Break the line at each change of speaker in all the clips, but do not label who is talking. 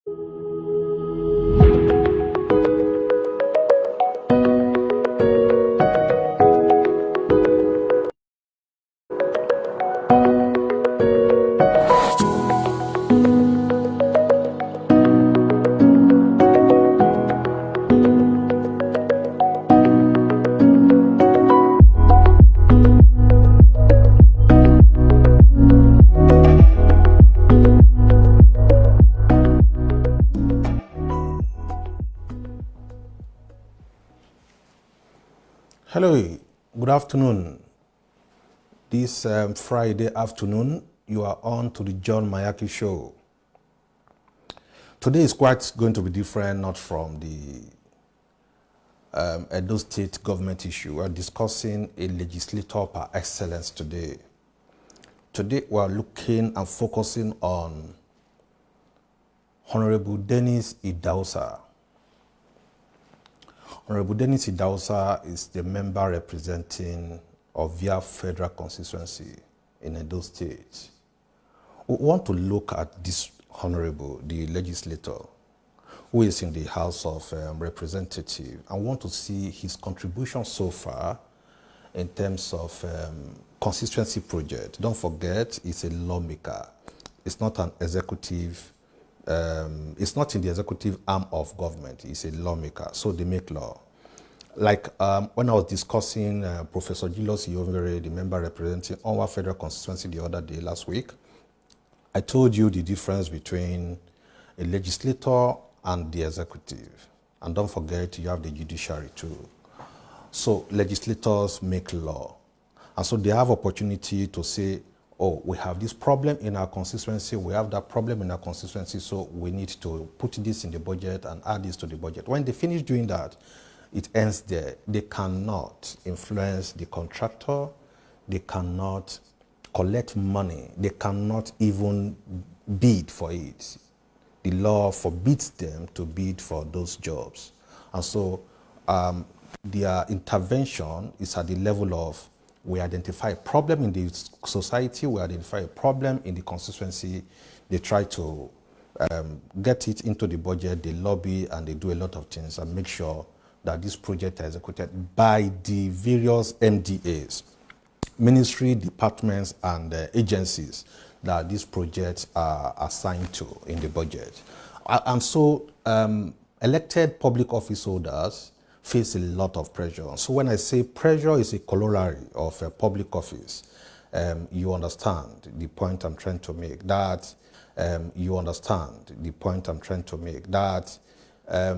Hello, good afternoon. This Friday afternoon, you are on to the John Mayaki Show. Today is quite going to be different, not from the Edo State government issue. We are discussing a legislator par excellence today. Today, we are looking and focusing on Honorable Denis Idahosa. Honorable Denis Idahosa is the member representing Ovia Federal Constituency in Edo State. We want to look at this honorable, the legislator, who is in the House of Representatives, and want to see his contribution so far in terms of constituency project. Don't forget, he's a lawmaker. It's not an executive. It's not in the executive arm of government. He's a lawmaker, so they make law. Like when I was discussing Professor Julius Iyomvere, the member representing our federal constituency the other day, last week, I told you the difference between a legislator and the executive. And don't forget, you have the judiciary too. So legislators make law. And so they have opportunity to say, oh, we have this problem in our constituency, we have that problem in our constituency, so we need to put this in the budget and add this to the budget. When they finish doing that, it ends there. They cannot influence the contractor, they cannot collect money, they cannot even bid for it. The law forbids them to bid for those jobs. And so their intervention is at the level of, we identify a problem in the society, we identify a problem in the constituency, they try to get it into the budget, they lobby, and they do a lot of things and make sure that this project is executed by the various MDAs, ministry, departments, and agencies that these projects are assigned to in the budget. And so elected public office holders face a lot of pressure. So when I say pressure is a corollary of a public office, you understand the point I'm trying to make. That you understand the point I'm trying to make. That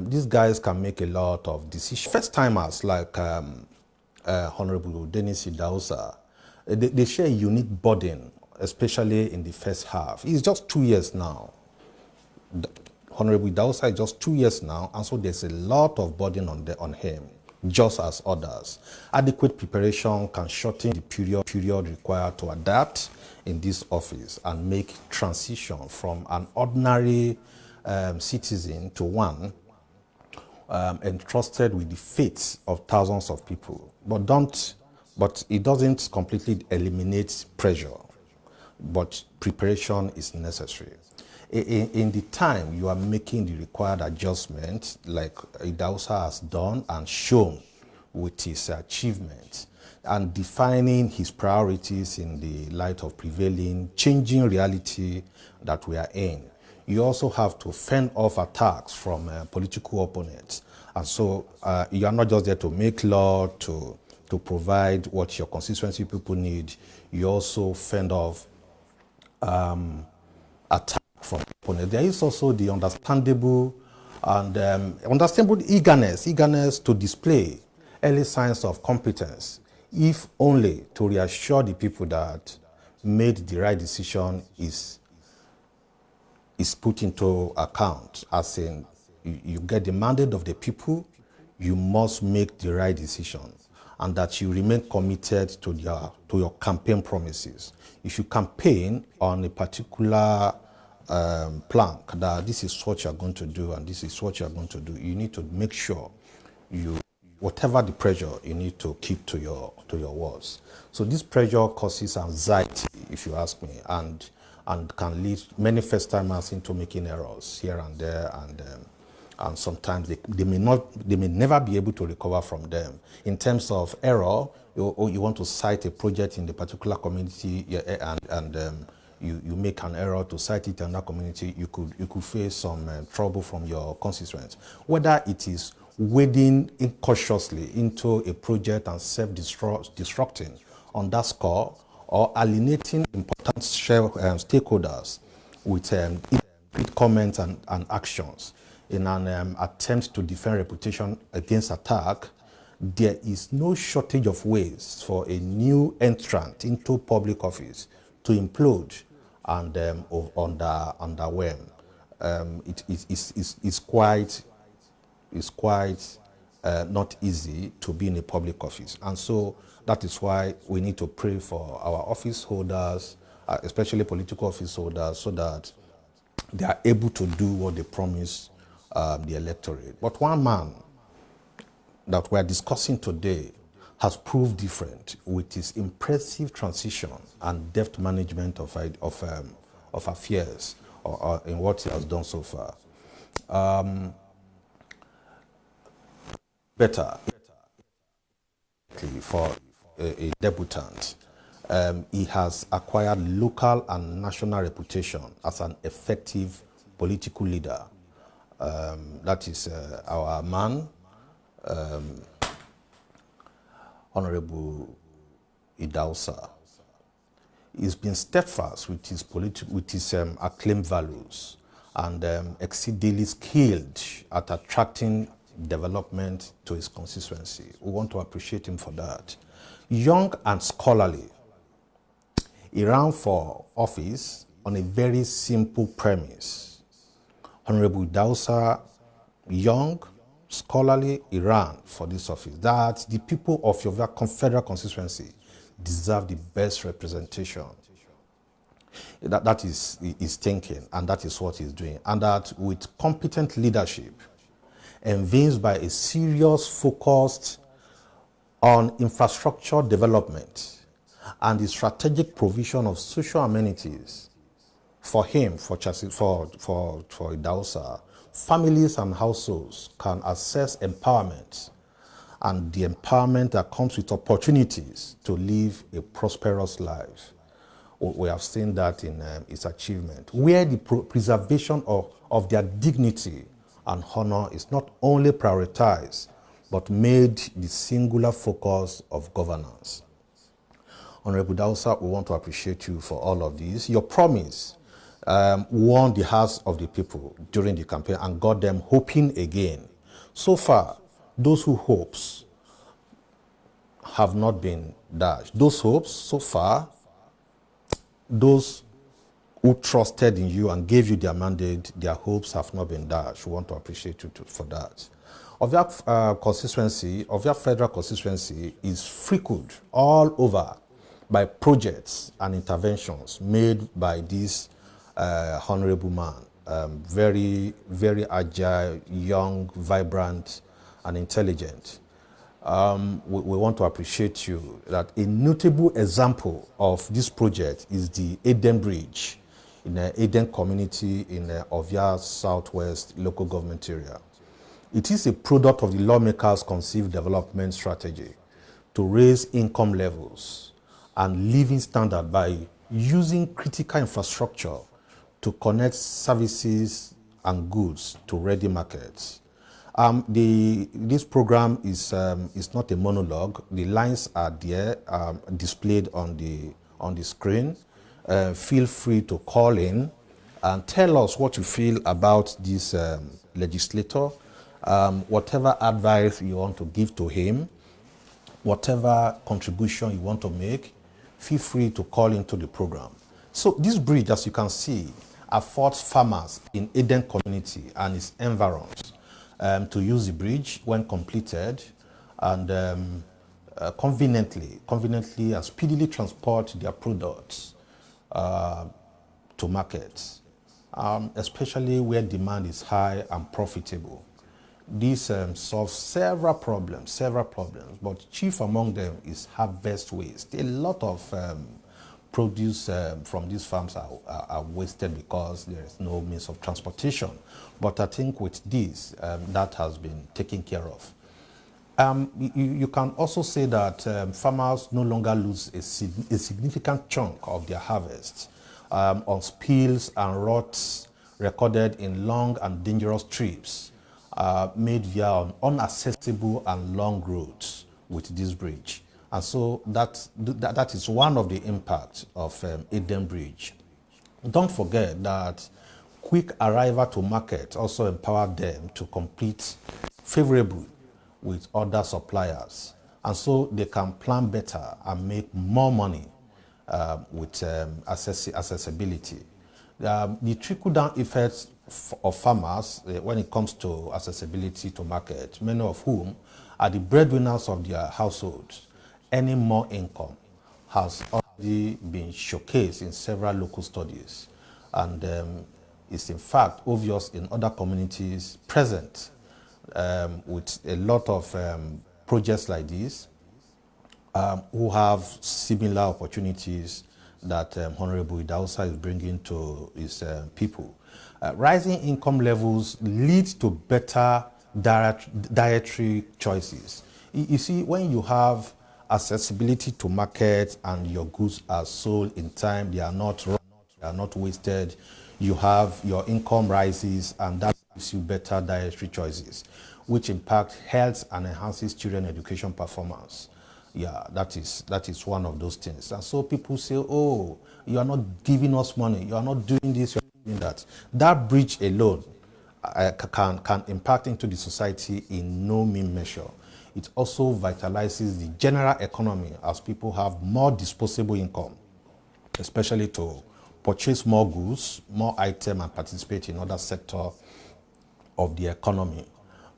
these guys can make a lot of decisions. First timers like Honorable Denis Idahosa, they share a unique burden, especially in the first half. He's just 2 years now. Honorable Idahosa is just 2 years now, and so there's a lot of burden on him, just as others. Adequate preparation can shorten the period required to adapt in this office and make transition from an ordinary citizen to one entrusted with the fates of thousands of people. But it doesn't completely eliminate pressure, but preparation is necessary. In the time you are making the required adjustments, like Idahosa has done and shown with his achievements, and defining his priorities in the light of prevailing, changing reality that we are in, you also have to fend off attacks from political opponents. And so you are not just there to make law, to provide what your constituency people need. You also fend off attacks from opponents. There is also the understandable eagerness to display early signs of competence, if only to reassure the people that made the right decision is put into account, as in you get the mandate of the people, you must make the right decision, and that you remain committed to your campaign promises. If you campaign on a particular plank that this is what you're going to do and this is what you're going to do, you need to make sure whatever the pressure, you need to keep to your words. So this pressure causes anxiety, if you ask me, and and can lead many first-timers into making errors here and there, and sometimes they may never be able to recover from them. In terms of error, you want to cite a project in the particular community, and you make an error to cite it in that community, you could face some trouble from your constituents. Whether it is wading incautiously into a project and self-destructing on that score, or alienating important stakeholders with comments and actions in an attempt to defend reputation against attack, there is no shortage of ways for a new entrant into public office to implode and underwhelm. It's quite not easy to be in a public office. And so that is why we need to pray for our office holders, especially political office holders, so that they are able to do what they promise the electorate. But one man that we're discussing today has proved different with his impressive transition and deft management of affairs or in what he has done so far. Better for a debutant. He has acquired local and national reputation as an effective political leader. That is our man, Honorable Idahosa. He's been steadfast with his acclaimed values and exceedingly skilled at attracting development to his constituency. We want to appreciate him for that. Young and scholarly, he ran for office on a very simple premise. Honorable Idahosa, young, scholarly, he ran for this office, that the people of your federal constituency deserve the best representation. That is his thinking, and that is what he's doing. And that with competent leadership, envisioned by a serious focus on infrastructure development and the strategic provision of social amenities for him, for Idahosa, families and households can access empowerment, and the empowerment that comes with opportunities to live a prosperous life. We have seen that in its achievement, where the preservation of their dignity and honor is not only prioritized, but made the singular focus of governance. Honorable Idahosa, we want to appreciate you for all of this. Your promise won the hearts of the people during the campaign and got them hoping again. So far, those who hopes have not been dashed. Those hopes, so far, those who trusted in you and gave you their mandate, their hopes have not been dashed. We want to appreciate you for that. Of your constituency, of your federal constituency is freckled all over by projects and interventions made by this honorable man. Very, very agile, young, vibrant, and intelligent. We want to appreciate you. That a notable example of this project is the Eden Bridge in the Eden community in Ovia Southwest local government area. It is a product of the lawmakers' conceived development strategy to raise income levels and living standard by using critical infrastructure to connect services and goods to ready markets. This program is not a monologue. The lines are there, displayed on the screen. Feel free to call in and tell us what you feel about this legislator, whatever advice you want to give to him, whatever contribution you want to make, feel free to call into the program. So this bridge, as you can see, affords farmers in Eden community and its environs to use the bridge when completed and conveniently and speedily transport their products to markets, especially where demand is high and profitable. This solves several problems, but chief among them is harvest waste. A lot of produce from these farms are wasted because there is no means of transportation. But I think with this, that has been taken care of. You can also say that farmers no longer lose a significant chunk of their harvest on spills and rots recorded in long and dangerous trips made via unaccessible and long roads with this bridge. And so that is one of the impacts of Eden Bridge. Don't forget that quick arrival to market also empowered them to compete favorably with other suppliers. And so they can plan better and make more money with accessibility. The trickle-down effects of farmers when it comes to accessibility to market, many of whom are the breadwinners of their households, earning more income, has already been showcased in several local studies, and is in fact obvious in other communities present with a lot of projects like this who have similar opportunities that Honorable Idahosa is bringing to his people. Rising income levels lead to better dietary choices. You see, when you have accessibility to market and your goods are sold in time, they are not run, they are not wasted, you have your income rises, and that gives you better dietary choices, which impact health and enhances children education performance. Yeah, that is one of those things. And so people say, oh, you are not giving us money, you are not doing this, you are not doing that. That bridge alone can impact into the society in no mean measure. It also vitalizes the general economy as people have more disposable income, especially to purchase more goods, more items, and participate in other sectors of the economy.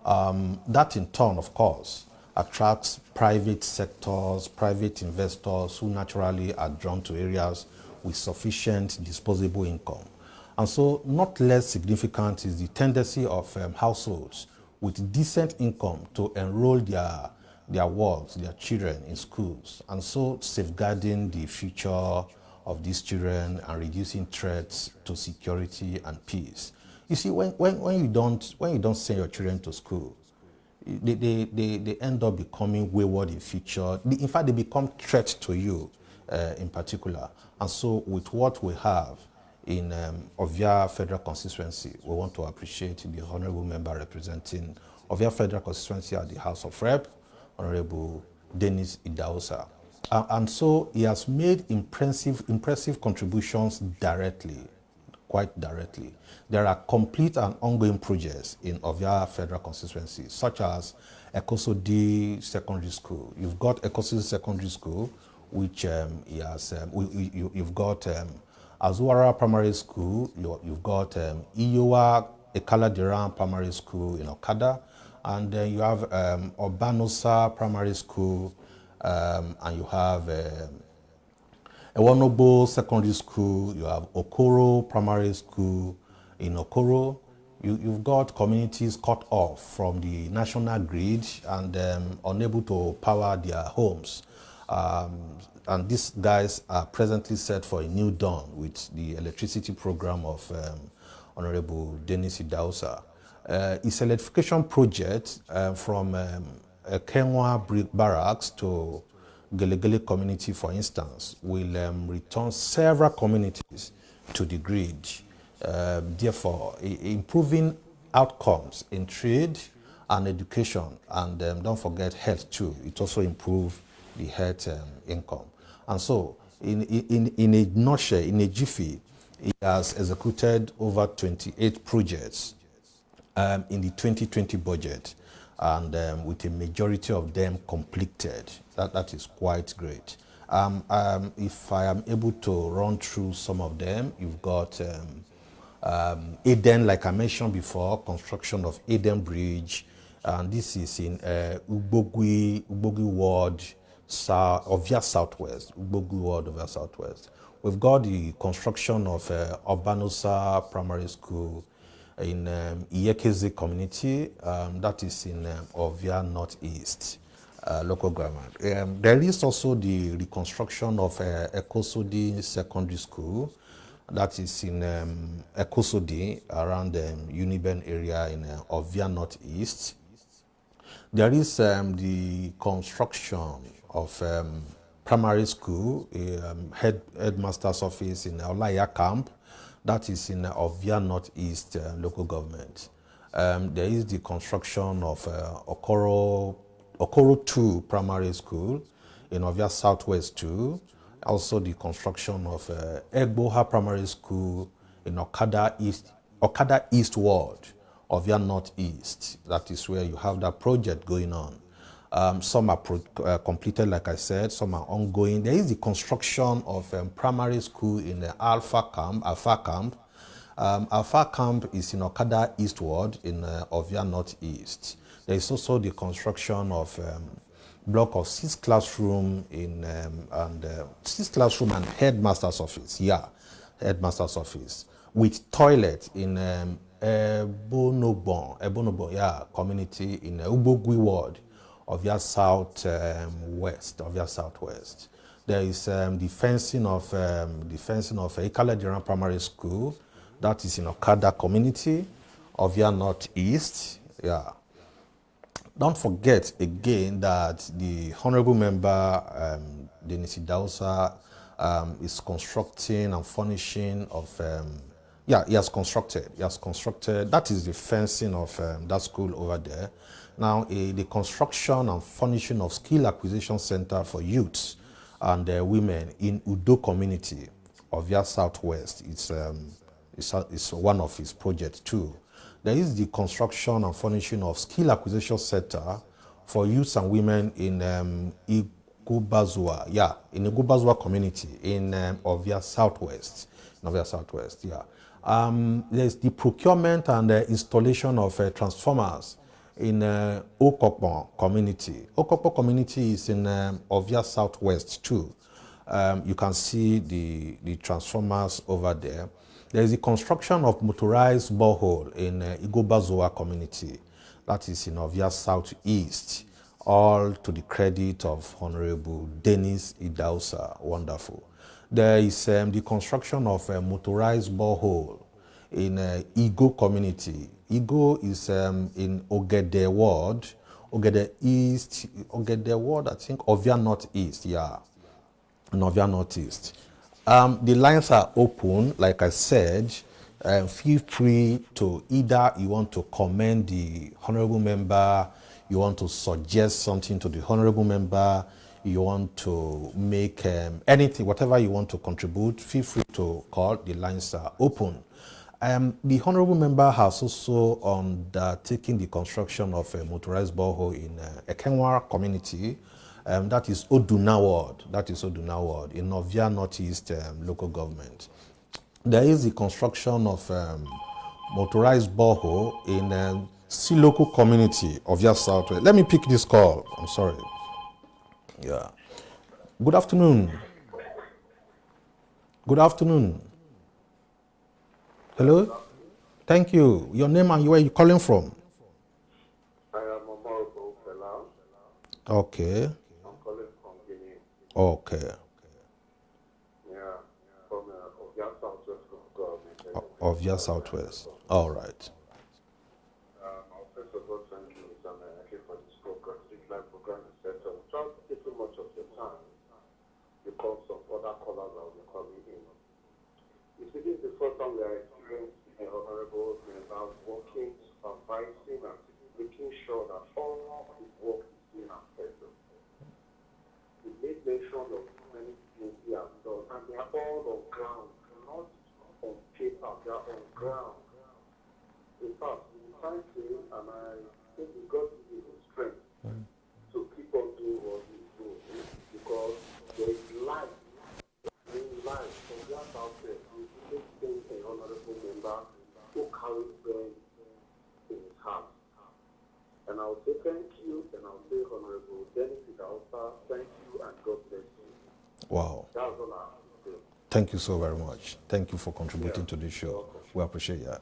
That in turn, of course, attracts private sectors, private investors who naturally are drawn to areas with sufficient disposable income. And so not less significant is the tendency of households with decent income to enroll their children in schools, and so safeguarding the future of these children and reducing threats to security and peace. You see, when you don't send your children to school, they end up becoming wayward in future. In fact, they become threats to you in particular. And so with what we have in Ovia Federal Constituency, we want to appreciate the Honorable Member representing Ovia Federal Constituency at the House of Rep, Honorable Denis Idahosa. And so he has made impressive contributions directly, quite directly. There are complete and ongoing projects in Ovia Federal Constituency, such as Ekosodi Secondary School. You've got Ekosodi Secondary School, which you've got Azuara Primary School, you've got Iyowa Ekala Primary School in Okada, and then you have Obanosa Primary School, and you have Ewonobo Secondary School, you have Okoro Primary School in Okoro. You've got communities cut off from the national grid and unable to power their homes. And these guys are presently set for a new dawn with the electricity program of Honorable Denis Idahosa. Its electrification project from Kenwa Barracks to Gelegele community, for instance, will return several communities to the grid, therefore improving outcomes in trade and education, and don't forget health too. It also improves the health income. And so in a nutshell, in a jiffy, he has executed over 28 projects in the 2020 budget, and with a majority of them completed. That is quite great. If I am able to run through some of them, you've got Eden, like I mentioned before, construction of Eden Bridge, and this is in Ubogui Ward, Ovia Southwest, Ubogui Ward, Ovia Southwest. We've got the construction of Obanosa Primary School in Iyekeze community, that is in Ovia Northeast. local government. There is also the reconstruction of Ekosodi Secondary School, that is in Ekosodi, around the Uniben area in Ovia Northeast. There is the construction of primary school, headmaster's office in Olaya Camp, that is in Ovia Northeast local government. There is the construction of Okoro 2 primary school in Ovia Southwest 2. Also the construction of Egboha primary school in Okada East Ward, Ovia Northeast. That is where you have that project going on. Some are completed, like I said, some are ongoing. There is the construction of primary school in the Alpha Camp. Alpha Camp is in Okada East Ward in Ovia Northeast. There is also the construction of block of 6 classroom in and 6 classroom and headmaster's office. Yeah, headmaster's office with toilet in Ebonobon, yeah, community in Ubogui Ward of your southwest. There is the fencing of Ikala General Primary School, that is in Okada community of your northeast. Yeah. Don't forget again that the honorable member Denis Idahosa is constructing and furnishing of he has constructed. That is the fencing of that school over there. Now, the construction and furnishing of skill acquisition center for youths and women in Udo community of your southwest. It's one of his projects too. There is the construction and furnishing of skill acquisition center for youths and women in Igubazua, in Igubazua community in Ovia Southwest. Yeah. There's the procurement and installation of transformers in Okokpo community. Okokpo community is in Ovia Southwest too. You can see the transformers over there. There is the construction of motorized borehole in Igobazua community, that is in Ovia Southeast, all to the credit of Honorable Denis Idahosa. Wonderful. There is the construction of a motorized borehole in Igo community. Igo is in Ogede Ward, Ogede Ward, I think, Ovia Northeast, yeah, in Ovia Northeast. The lines are open, like I said. Feel free to either you want to commend the honorable member, you want to suggest something to the honorable member, you want to make anything, whatever you want to contribute, feel free to call. The lines are open. The honorable member has also undertaken the construction of a motorized borehole in Ekenwa community. That is Oduna Ward. In Ovia Northeast local government. There is the construction of motorized borehole in Siloko community of Ovia Southwest. Let me pick this call. I'm sorry. Yeah. Good afternoon. Hello. Thank you. Your name and where are you calling from?
I am Omar Fela.
Okay. Okay.
Yeah, from Ovia Southwest government.
Of your Southwest. All right.
I'll first of all thank you, Mr. Mayake, for this program. This live program is set up. Without taking much of your time, because of other callers that will be coming in. You see, this is the first time we are experiencing an honorable member working, supervising, and making sure that all his work is being affected. He made mention of many things he has done, and they are all on ground, not on paper, they are on ground. In fact, we thank him, and I think we got the strength to keep on doing what he's doing, because there is life. In life, from that out there, we really think an honorable member who carries them in his heart. And I'll say thank you, and I'll say Honorable Denis Idahosa, thank you, and God bless you.
Wow.
That's all I have to say.
Thank you so very much. Thank you for contributing to this show. We appreciate that.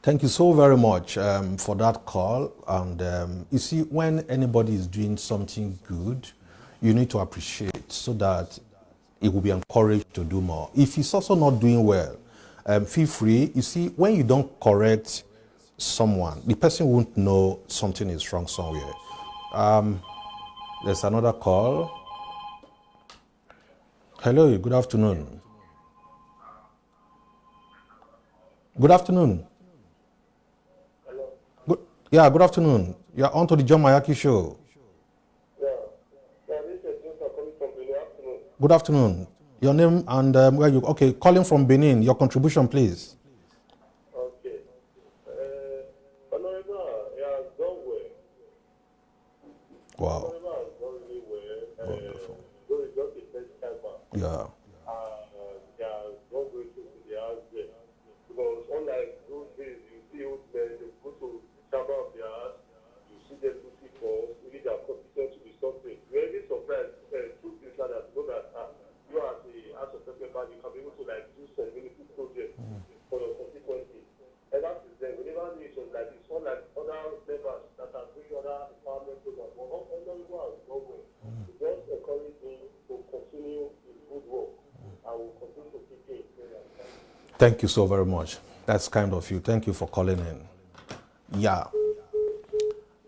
Thank you so very much for that call. And you see, when anybody is doing something good, you need to appreciate so that it will be encouraged to do more. If he's also not doing well, feel free. You see, when you don't correct someone, the person won't know something is wrong somewhere. There's another call. Hello, good afternoon. Good afternoon.
Hello.
Good afternoon. You're on to the John Mayaki show.
Yeah. Yeah, this is James calling from Benin. Afternoon.
Good afternoon. Your name and where you? Okay, calling from Benin. Your contribution, please.
Okay. Honorable, he has done well.
Wow,
Honorable has done really well.
wonderful.
Though he's just a first timer.
Yeah,
He has not going to the house yet. Because unlike those days, you see old men, they go to the chamber of the house, you see them looking for really their competent to be something. You're really surprised. Truth is that you know that you as the House of Representatives, you can be able to like do some meaningful projects for your constituency. Ever since then, we never knew it was like this. Unlike other members that are doing other empowerment programs, but not everyone has done well. We just encourage him to continue his good work and will continue to keep it in prayer.
thank you so very much. That's kind of you. Thank you for calling in. Yeah,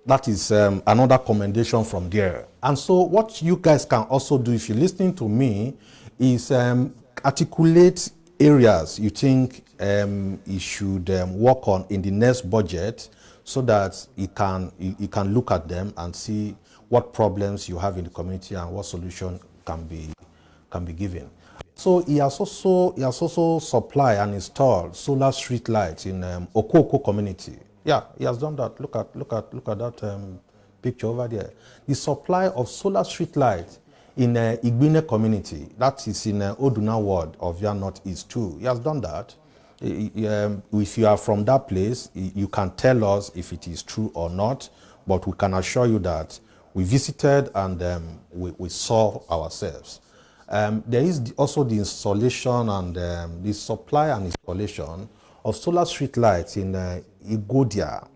that is another commendation from there. And so, what you guys can also do, if you're listening to me, is articulate areas you think you should work on in the next budget, so that you can look at them and see what problems you have in the community and what solution can be given. So he has also supplied and installed solar street lights in Okoko community. Yeah, he has done that. Look at that picture over there. The supply of solar street lights in Igbine community, that is in Oduna ward of Via Northeast too. He has done that. If you are from that place, you can tell us if it is true or not, but we can assure you that we visited and we saw ourselves. There is also the installation and the supply and installation of solar street lights in Igodia.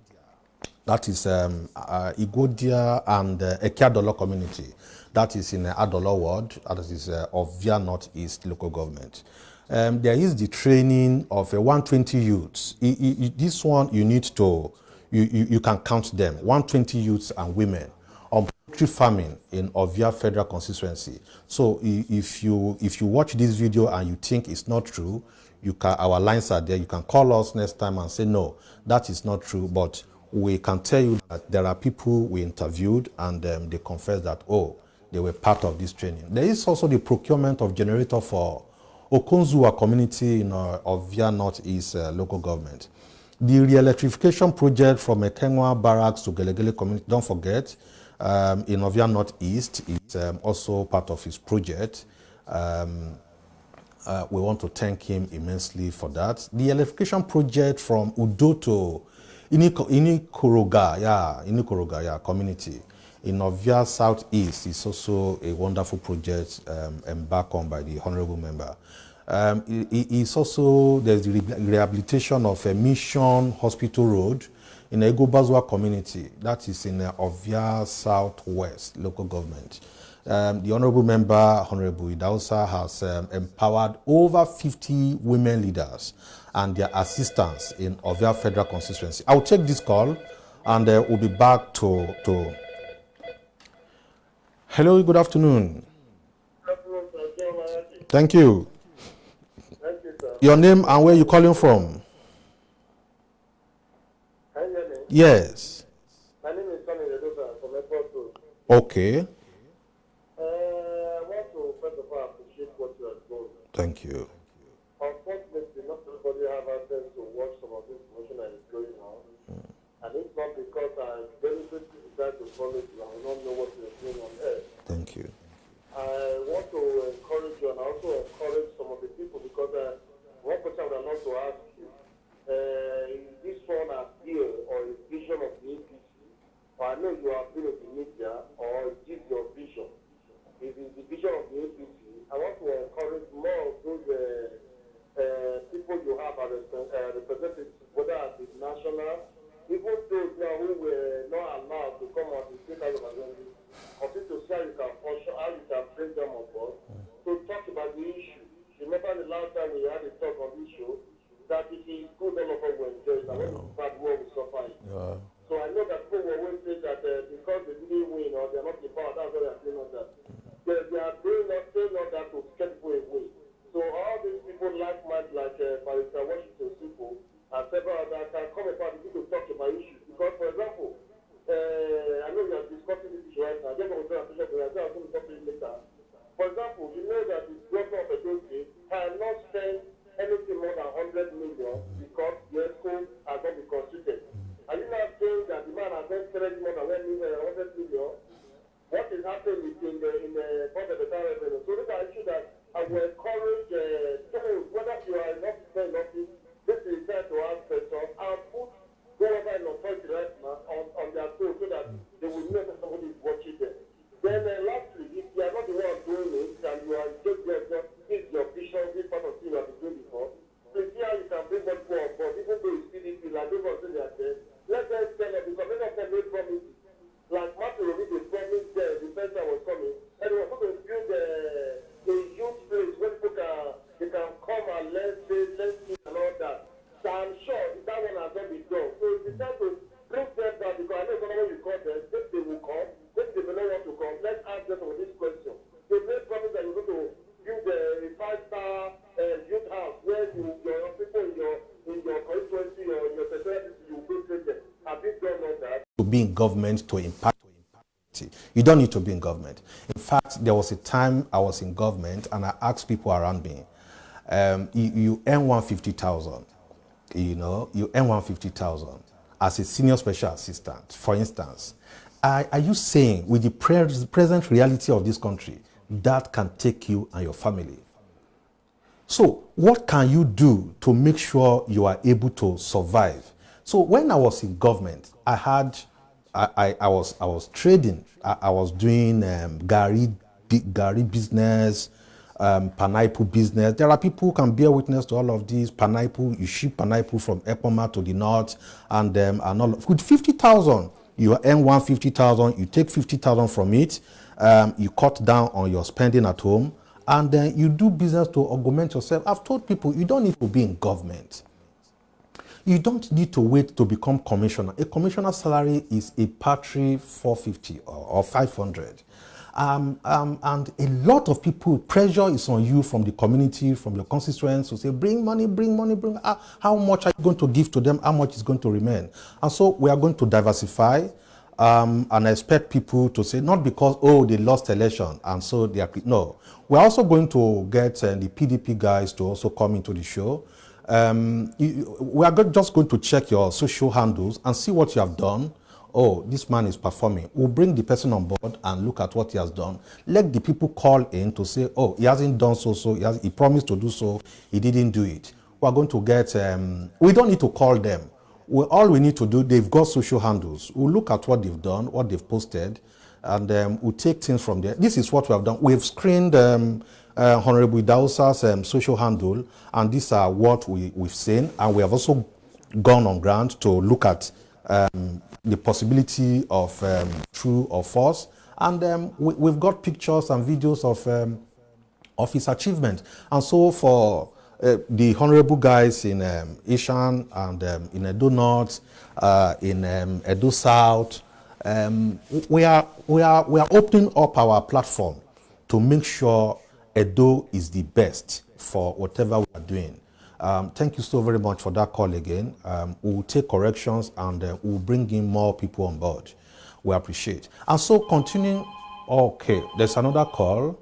That is Igodia and Ekiadolo community. That is in Adolo ward. That is of Via Northeast local government. There is the training of 120 youths. This one you need to, you can count them. 120 youths and women on poultry farming in Ovia Federal Constituency. So if you watch this video and you think it's not true, our lines are there. You can call us next time and say, no, that is not true. But we can tell you that there are people we interviewed and they confess that, oh, they were part of this training. There is also the procurement of generator for Okonzua community in Ovia Northeast local government. The re-electrification project from Ekenwa Barracks to Gelegele community, don't forget, in Ovia Northeast is also part of his project. We want to thank him immensely for that. The electrification project from Udo to Inikoroga community in Ovia Southeast is also a wonderful project embarked on by the honorable member. It's also, there's the rehabilitation of a Mission Hospital Road in Egobazwa community. That is in Ovia Southwest local government. The honorable member, Honorable Idahosa, has empowered over 50 women leaders and their assistants in Ovia Federal Constituency. I'll take this call and we'll be back to... Hello, good afternoon. Thank you.
Thank you, sir.
Your name and where you calling from?
Can you hear me?
Yes.
My name is Denis Idahosa from Airport Road.
Okay.
I want to first of all appreciate what you are doing.
Thank you.
Unfortunately, not everybody have access to watch some of the information that is going on. And it's not because I deliberately decide to follow you. I will not know what you are doing on air.
Thank you.
I want to encourage you and also encourage some of the people because one question I would like to ask you, is this one appeal or a vision of the APC? Or I know you have been in the media, or is this your vision? If it's the vision of the APC, I want to encourage more of those people you have as representatives whether at the national, even those now who were not allowed to come out to state house of assembly, continue to see how you can function, how you can bring them on board, to talk about the issue. Remember the last time we had a talk on this show, that it is good all of us will enjoy it, and when it's bad, we will suffer it. So I know that people will always say that because they didn't win or they are not in power, that's why they are saying all that. They are doing not saying all that to scare people away. So all these people like minds like Barrister Washington people and several others can come about to talk about issues. Because for example, I know we are discussing this issue right now. I just want to say I'm going to talk to you later. For example, you know that the governor of Edo State cannot spend anything more than 100 million because the school has not been constituted. Are you not saying that the man has not spent more than 100 million? What is happening in the part of the town revenue? So these are issues that I will encourage those, whether you are not spending nothing, this is time to ask questions and put whoever in authority right now on their toes so that they will know that somebody is watching them. Then lastly, if you are not the one doing it and you are just there, it's your vision, this part of thing you have been doing before, please see how you can bring more people on board, even though it's PDP, like those ones they are there. Let them stand up because many of them made promises. Like Martin Robbie promised the first time was coming, and we were going to build a huge place where people can come and learn and all that. So I'm sure that one has not been done. So it's time to bring them down because I know when you call them, if they will come, if they will not want to come, let's ask them for this question. They made promise that you're going to build a 5-star youth house where your people in your constituency or in your society you will go them. Have you done all that?
To be in government to impact. You don't need to be in government. In fact, there was a time I was in government and I asked people around me, you earn 150,000, you earn 150,000 as a senior special assistant, for instance. Are you saying with the present reality of this country, that can take you and your family? So what can you do to make sure you are able to survive? So when I was in government, I was trading. I was doing Gary business, pineapple business. There are people who can bear witness to all of these. Pineapple, you ship pineapple from Epoma to the north, and all. With 50,000, you earn 150,000. You take 50,000 from it. You cut down on your spending at home, and then you do business to augment yourself. I've told people you don't need to be in government. You don't need to wait to become commissioner. A commissioner's salary is a paltry 450 or 500. And a lot of people, pressure is on you from the community, from your constituents to say, bring money, bring money, bring. How much are you going to give to them? How much is going to remain? And so we are going to diversify. And I expect people to say, not because, they lost election, and so they are, no. We're also going to get the PDP guys to also come into the show. We are just going to check your social handles and see what you have done. Oh, this man is performing. We'll bring the person on board and look at what he has done. Let the people call in to say, he hasn't done so, he promised to do so, he didn't do it. We're going to get, we don't need to call them. All we need to do, they've got social handles. We'll look at what they've done, what they've posted, and we'll take things from there. This is what we have done. We've screened Honorable Idahosa's social handle, and these are what we've seen, and we have also gone on ground to look at the possibility of true or false, and we've got pictures and videos of his achievement. And so for the honorable guys in Ishan and in Edo North, in Edo South, we are opening up our platform to make sure Edo is the best for whatever we are doing. Thank you so very much for that call again. We will take corrections and we'll bring in more people on board. We appreciate. And so continuing, okay, there's another call.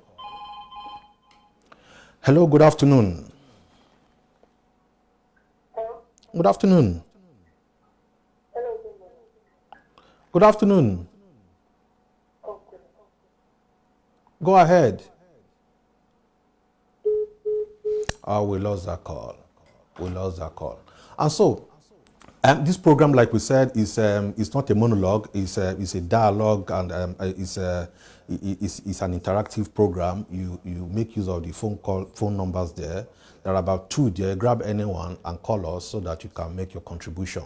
Hello, good afternoon.
Hello?
Good afternoon.
Hello, good morning.
Good afternoon.
Okay.
Go ahead. We lost that call. And so, And this program, like we said, is not a monologue. It's a dialogue, and it's an interactive program. You make use of the phone numbers there. There are about 2 there. Grab anyone and call us so that you can make your contribution.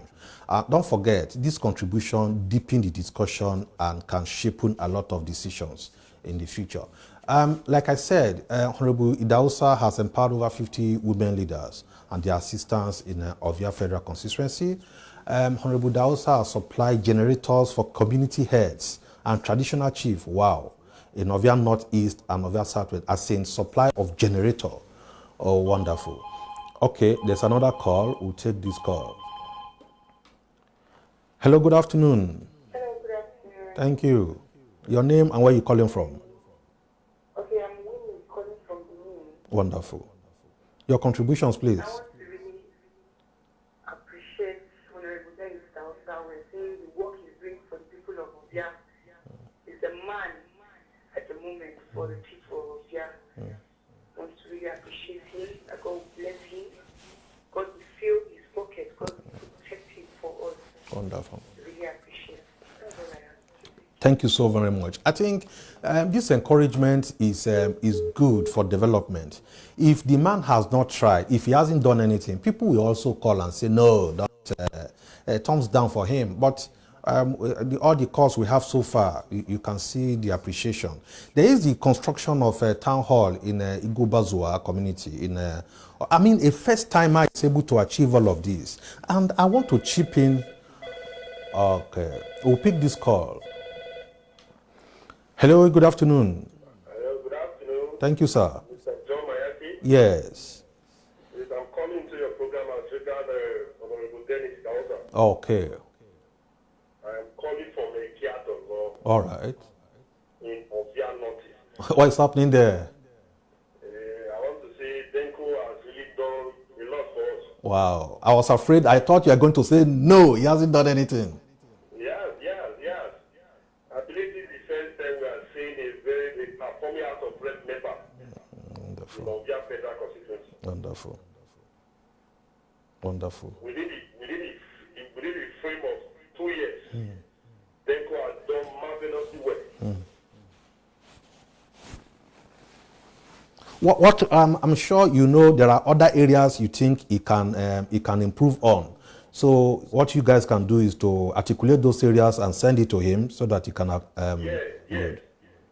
Don't forget, this contribution deepens the discussion and can shape a lot of decisions in the future. Like I said, Honorable Idahosa has empowered over 50 women leaders and their assistants in Ovia Federal Constituency. Honorable Idahosa has supplied generators for community heads and traditional chief, wow, in Ovia Northeast and Ovia Southwest, as in supply of generator. Oh, wonderful. Okay, there's another call. We'll take this call. Hello, good afternoon.
Hello, good afternoon.
Thank you. Your name and where you're calling from?
Okay, I'm Winnie calling from Benin.
Wonderful. Your contributions, please.
I want to really appreciate Honorable Denis Idahosa when saying the work he's doing for the people of Ovia. He's a man at the moment for the people of Ovia. I want to really appreciate him. That God bless him. God will fill his pocket. God will protect him for us.
Wonderful.
Really appreciate. That's all I have.
Thank you so very much. I think this encouragement is good for development. If the man has not tried, if he hasn't done anything, people will also call and say, no, don't, thumbs down for him. But all the calls we have so far, you can see the appreciation. There is the construction of a town hall in Igubazua community. A first timer is able to achieve all of this. And I want to chip in. Okay, we'll pick this call. Hello, good afternoon.
Hello, good afternoon.
Thank you, sir.
Mr. John Mayaki.
Yes.
Yes, I'm calling to your program as regard Honorable Denis Idahosa.
Okay.
I am calling from a Kiato
All right.
in Ovia Northeast.
What is happening there?
I want to say Denko has really done a lot for us.
Wow. I was afraid. I thought you were going to say no, he hasn't done anything.
Yes. I believe this is the first time we are seeing a performing out of rep member in
Wonderful.
Ovia Federal Constituency.
Wonderful. Wonderful.
Within the frame of 2 years, Denko has done marvelously well.
What I'm sure you know there are other areas you think he can improve on. So what you guys can do is to articulate those areas and send it to him so that he can.
Yes. In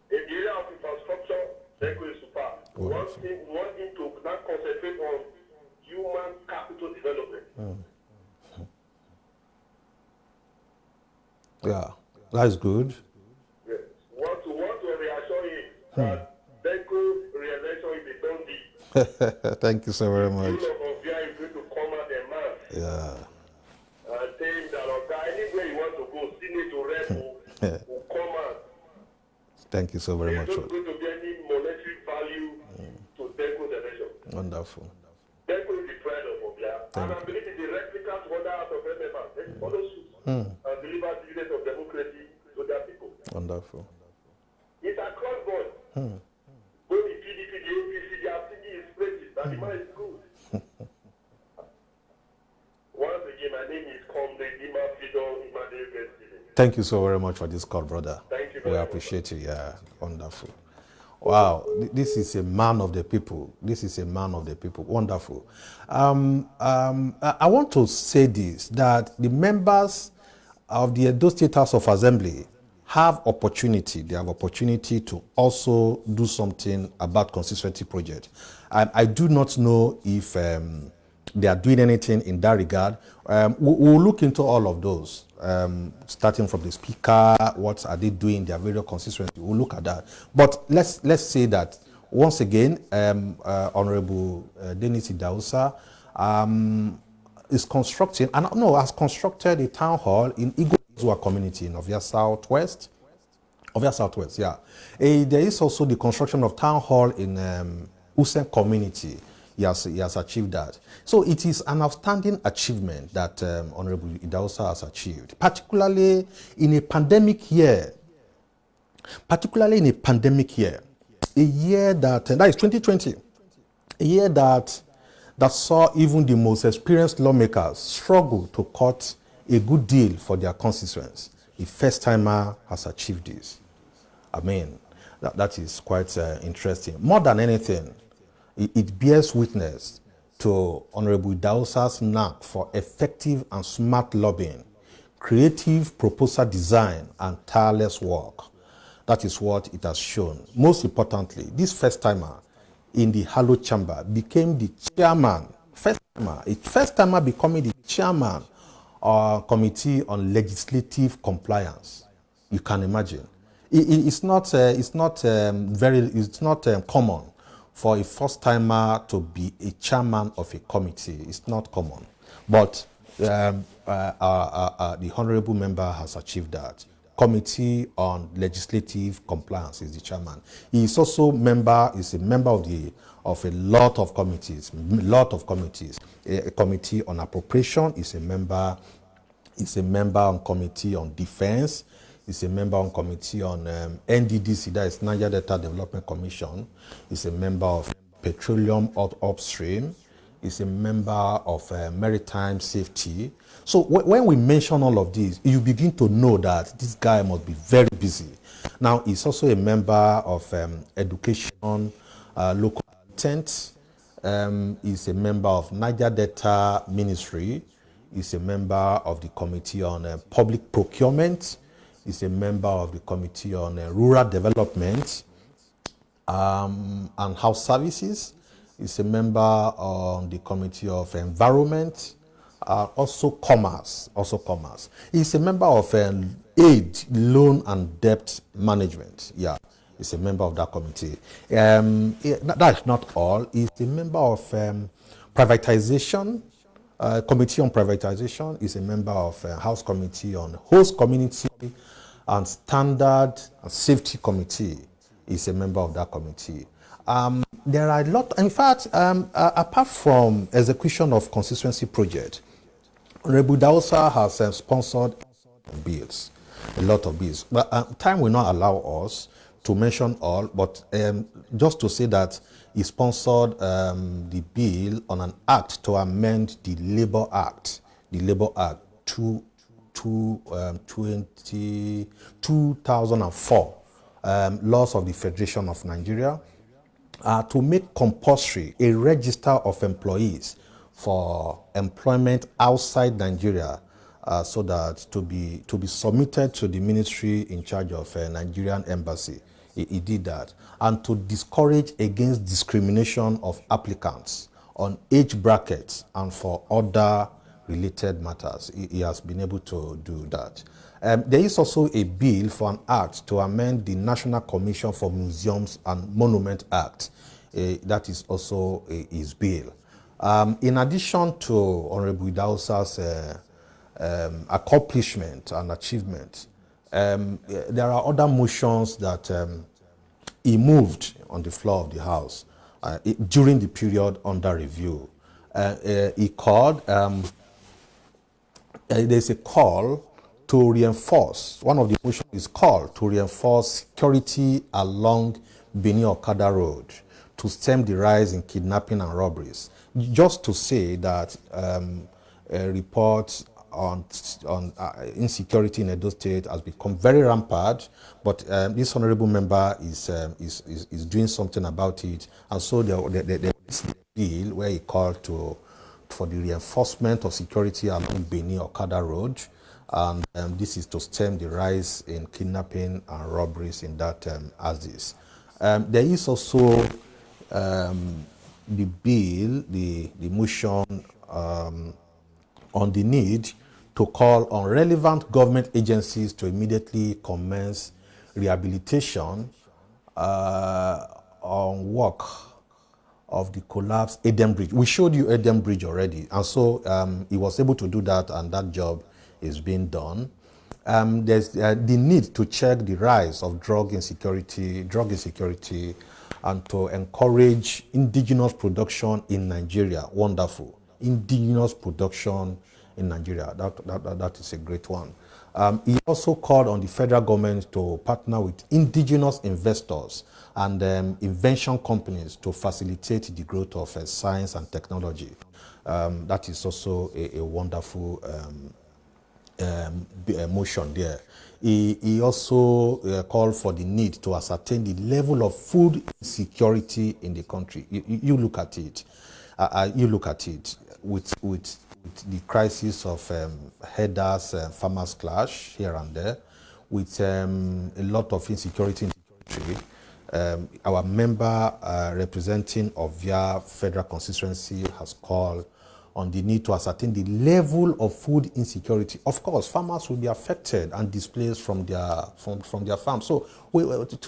the area of infrastructure, Denko is super. We want him to now concentrate on human capital development.
Yeah, that's good.
Yes. We want to reassure him that Denko re-election is a done deal.
Thank you so very much.
The rule of Ovia is going to come out the man.
Yeah.
And tell him that anywhere you want to go, Senate or rep will come out.
Thank you so very much.
There's not going to be any monetary value to Denko's election.
Wonderful.
Denko is the pride of Ovia. And I believe it's a replica to other out of members. They follow suit and deliver dividends of democracy to their people.
Wonderful.
It's across board. Both the PDP, the APC, the RCD is praises, and the man is good. Once again, my name is Comrade Dima Fido Imade.
Thank you so very much for this call, brother.
Thank you
We
very much.
appreciate you. Yeah, wonderful. Wow, this is a man of the people. This is a man of the people. Wonderful. I want to say this, that the members of the Edo State House of Assembly have opportunity. They have opportunity to also do something about constituency project. I do not know if they are doing anything in that regard. We'll look into all of those, starting from the speaker, what are they doing in their various constituencies. We'll look at that. But let's say that, once again, Honorable Denis Idahosa is constructing, has constructed a town hall in Igbo community in Ovia Southwest. Yeah. There is also the construction of town hall in Usen community. He has achieved that. So it is an outstanding achievement that Honorable Idahosa has achieved, particularly in a pandemic year. A year that is 2020, a year that that saw even the most experienced lawmakers struggle to cut a good deal for their constituents. A first-timer has achieved this. I mean, that is quite interesting. More than anything, it bears witness to Honorable Idahosa's knack for effective and smart lobbying, creative proposal design, and tireless work. That is what it has shown. Most importantly, this first-timer in the hallowed chamber became the chairman, first-timer becoming the chairman of Committee on Legislative Compliance. You can imagine. It's not common for a first-timer to be a chairman of a committee. It's not common. But the honorable member has achieved that. Committee on Legislative Compliance is the chairman. He is also a member of a lot of committees. A committee on appropriation is a member. Is a member on committee on defense. Is a member on committee on NDDC, that is Niger Delta Development Commission. Is a member of petroleum upstream. Is a member of maritime safety. So when we mention all of these, you begin to know that this guy must be very busy. Now, he's also a member of education, local content. He's a member of Niger Delta Ministry. He's a member of the Committee on Public Procurement. He's a member of the Committee on Rural Development and House Services. He's a member on the Committee of Environment, also Commerce. He's a member of Aid, Loan and Debt Management. Yeah, he's a member of that committee. That's not all. He's a member of Privatization, Committee on Privatization. He's a member of House Committee on Host Community and Standard and Safety Committee. He's a member of that committee. There are a lot, in fact, apart from execution of constituency project, Honorable Idahosa has sponsored bills, a lot of bills. But time will not allow us to mention all, but just to say that he sponsored the bill on an act to amend the Labour Act 2004, laws of the Federation of Nigeria, to make compulsory a register of employees for employment outside Nigeria, so that to be submitted to the ministry in charge of Nigerian embassy. He did that, and to discourage against discrimination of applicants on age brackets and for other related matters. He has been able to do that. There is also a bill for an act to amend the National Commission for Museums and Monument Act. That is also his bill. In addition to Honorable Idahosa's accomplishment and achievement, there are other motions that he moved on the floor of the House during the period under review. He called, there's a call to reinforce, one of the motions is called to reinforce security along Benin Okada Road to stem the rise in kidnapping and robberies. Just to say that reports on insecurity in Edo State has become very rampant, but this honorable member is doing something about it, and so there is a bill where he called for the reinforcement of security along Benin Okada Road, and this is to stem the rise in kidnapping and robberies in that axis. There is also the bill, the motion on the need to call on relevant government agencies to immediately commence rehabilitation on work of the collapsed Eden Bridge. We showed you Eden Bridge already, and so he was able to do that, and that job is being done. There's the need to check the rise of drug insecurity, and to encourage indigenous production in Nigeria. Wonderful. Indigenous production in Nigeria. That is a great one. He also called on the federal government to partner with indigenous investors and invention companies to facilitate the growth of science and technology. That is also a wonderful motion there. He also called for the need to ascertain the level of food security in the country. You look at it. You look at it with the crisis of herders, farmers clash here and there, with a lot of insecurity in the country. Our member representing Ovia Federal Constituency has called on the need to ascertain the level of food insecurity. Of course, farmers will be affected and displaced from their farms. So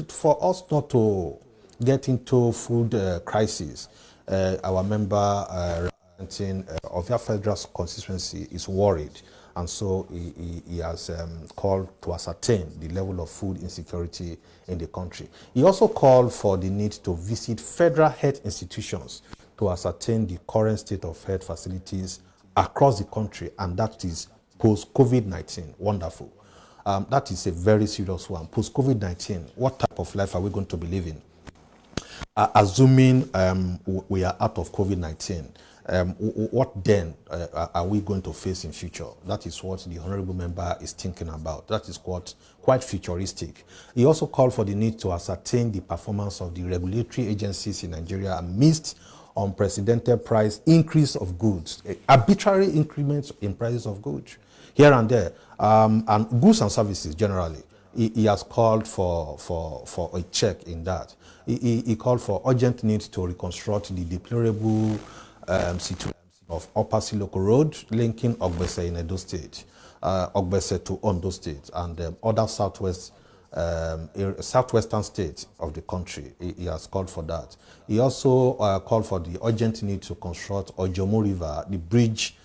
for us not to get into food crisis, our member representing Ovia Federal Constituency is worried, and so he has called to ascertain the level of food insecurity in the country. He also called for the need to visit federal health institutions to ascertain the current state of health facilities across the country, and that is post-COVID-19. Wonderful. That is a very serious one. Post-COVID-19, what type of life are we going to be living? Assuming we are out of COVID-19, what then are we going to face in future? That is what the honorable member is thinking about. That is quite futuristic. He also called for the need to ascertain the performance of the regulatory agencies in Nigeria amidst unprecedented price increase of goods, arbitrary increments in prices of goods here and there, and goods and services generally. He has called for a check in that. He called for urgent need to reconstruct the deplorable situation of Upper Siloko Road linking Ogbese in Edo State, Ogbese to Ondo State, and other southwestern states of the country. He has called for that. He also called for the urgent need to construct Ojomo River, the bridge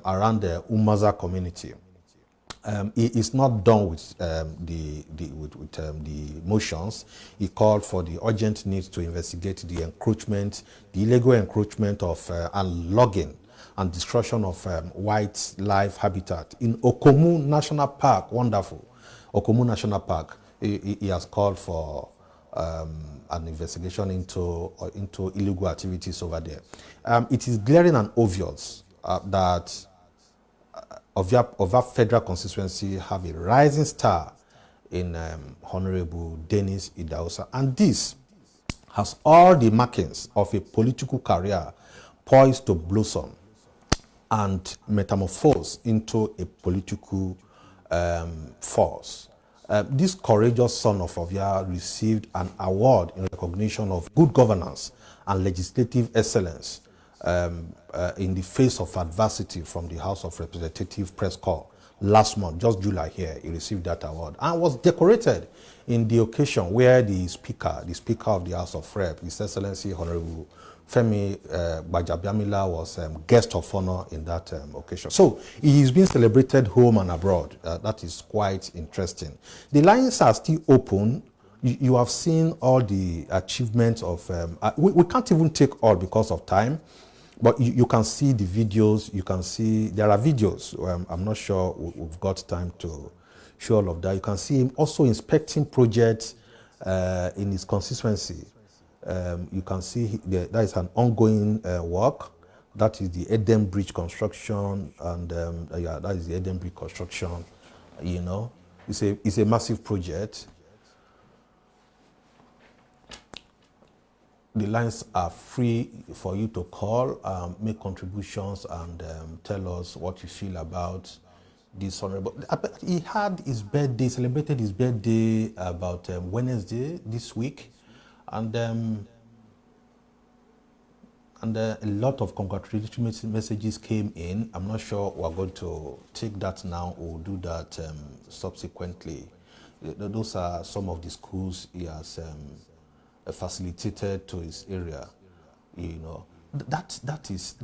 around the Umaza community. He is not done with the motions. He called for the urgent need to investigate the encroachment, the illegal encroachment of and logging and destruction of wildlife habitat in Okomu National Park. Wonderful. Okomu National Park. He has called for an investigation into illegal activities over there. It is glaring and obvious that of our federal constituency have a rising star in Honorable Denis Idahosa, and this has all the markings of a political career poised to blossom and metamorphose into a political force. This courageous son of Ovia received an award in recognition of good governance and legislative excellence in the face of adversity from the House of Representatives Press Corps. Last month, just July here, he received that award and was decorated in the occasion where the Speaker of the House of Rep, His Excellency Honorable Femi Gbajabiamila, was guest of honor in that occasion. So he is being celebrated home and abroad. That is quite interesting. The lines are still open. You have seen all the achievements of, we can't even take all because of time, but you can see the videos, you can see, there are videos, I'm not sure we've got time to show all of that. You can see him also inspecting projects in his constituency. You can see that is an ongoing work. That is the Eden Bridge construction, and yeah, that is the Eden Bridge construction. You know, it's a massive project. The lines are free for you to call, make contributions, and tell us what you feel about this honorable. He had his birthday, celebrated his birthday about Wednesday this week, and a lot of congratulatory messages came in. I'm not sure we're going to take that now or do that subsequently. Those are some of the schools he has facilitated to his area. You know, that is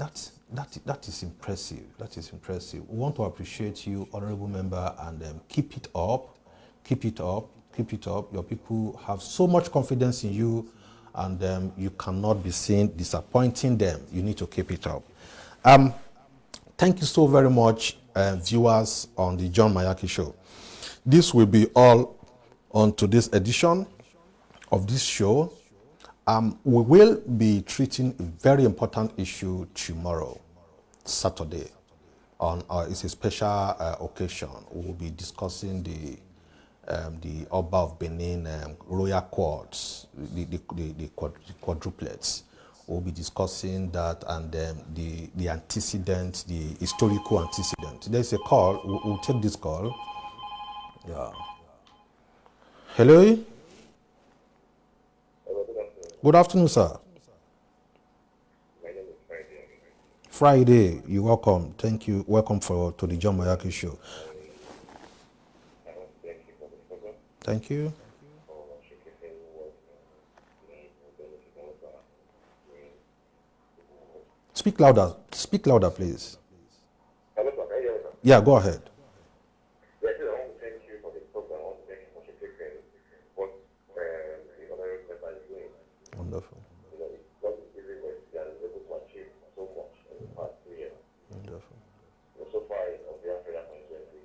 impressive. That is impressive. We want to appreciate you, honorable member, and keep it up, keep it up, keep it up. Your people have so much confidence in you, and you cannot be seen disappointing them. You need to keep it up. Thank you so very much, viewers on the John Mayaki Show. This will be all on today's edition of this show. We will be treating a very important issue tomorrow, Saturday. It's a special occasion. We will be discussing the Oba of Benin royal quads, the quadruplets. We'll be discussing that and the antecedent, the historical antecedent. There's a call. We'll take this call. Yeah. Hello. Good afternoon, sir.
My name is Friday.
Friday, you're welcome. Thank you. Welcome to the John Mayaki show.
I want to thank you for the program.
Thank you.
For showcasing what Denis Idahosa doing.
Speak louder. Speak louder, please.
Hello, sir. Can you hear me, sir?
Yeah, go ahead.
Yes, I want to thank you for the program. I want to thank you for showcasing what the honorable member is doing.
Wonderful.
You know, it's not easy work and is able to achieve so much in the past 2 years.
Wonderful.
You know, so far in Obia Federal Constituency,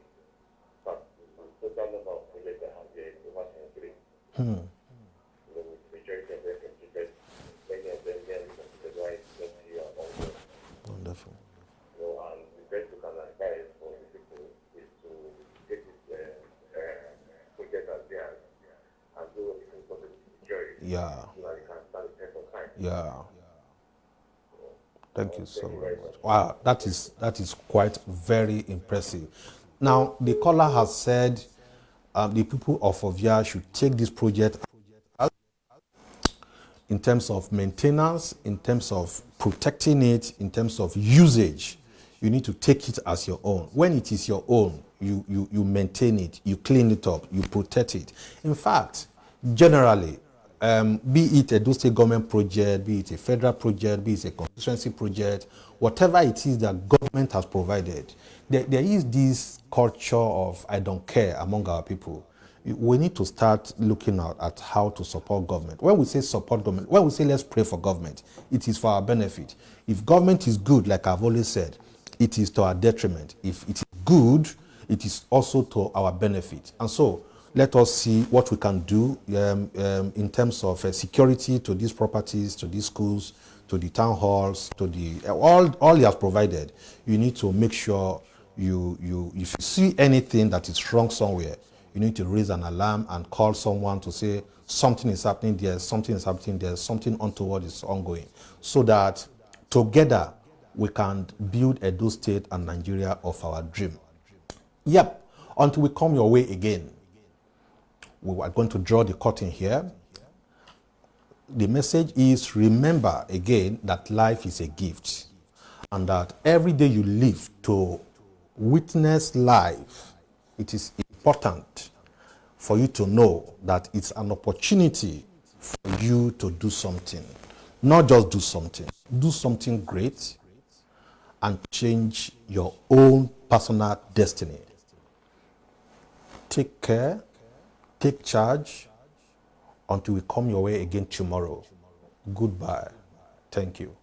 but the total number of projects that have been over 23. You know, with the majority of them completed, many of them nearly completed right next year onwards.
Wonderful.
You know, and the best we can advise for the people is to take this project as theirs and do everything possible to secure it.
Yeah.
So that it can stand the test of time.
Yeah. Thank you so very much. Wow, that is quite very impressive. Now, the caller has said the people of Ovia should take this project in terms of maintenance, in terms of protecting it, in terms of usage. You need to take it as your own. When it is your own, you maintain it, you clean it up, you protect it. In fact, generally, be it a state government project, be it a federal project, be it a constituency project, whatever it is that government has provided, there is this culture of I don't care among our people. We need to start looking at how to support government. When we say support government, when we say let's pray for government, it is for our benefit. If government is good, like I've always said, it is to our detriment. If it is good, it is also to our benefit. And so let us see what we can do in terms of security to these properties, to these schools, to the town halls, to the all he has provided. You need to make sure if you see anything that is wrong somewhere, you need to raise an alarm and call someone to say something is happening there, something is happening there, something untoward is ongoing, so that together we can build Edo State and Nigeria of our dream. Yep, until we come your way again, we are going to draw the curtain here. The message is, remember again that life is a gift and that every day you live to witness life, it is important for you to know that it's an opportunity for you to do something. Not just do something great and change your own personal destiny. Take care, take charge until we come your way again tomorrow. Goodbye. Thank you.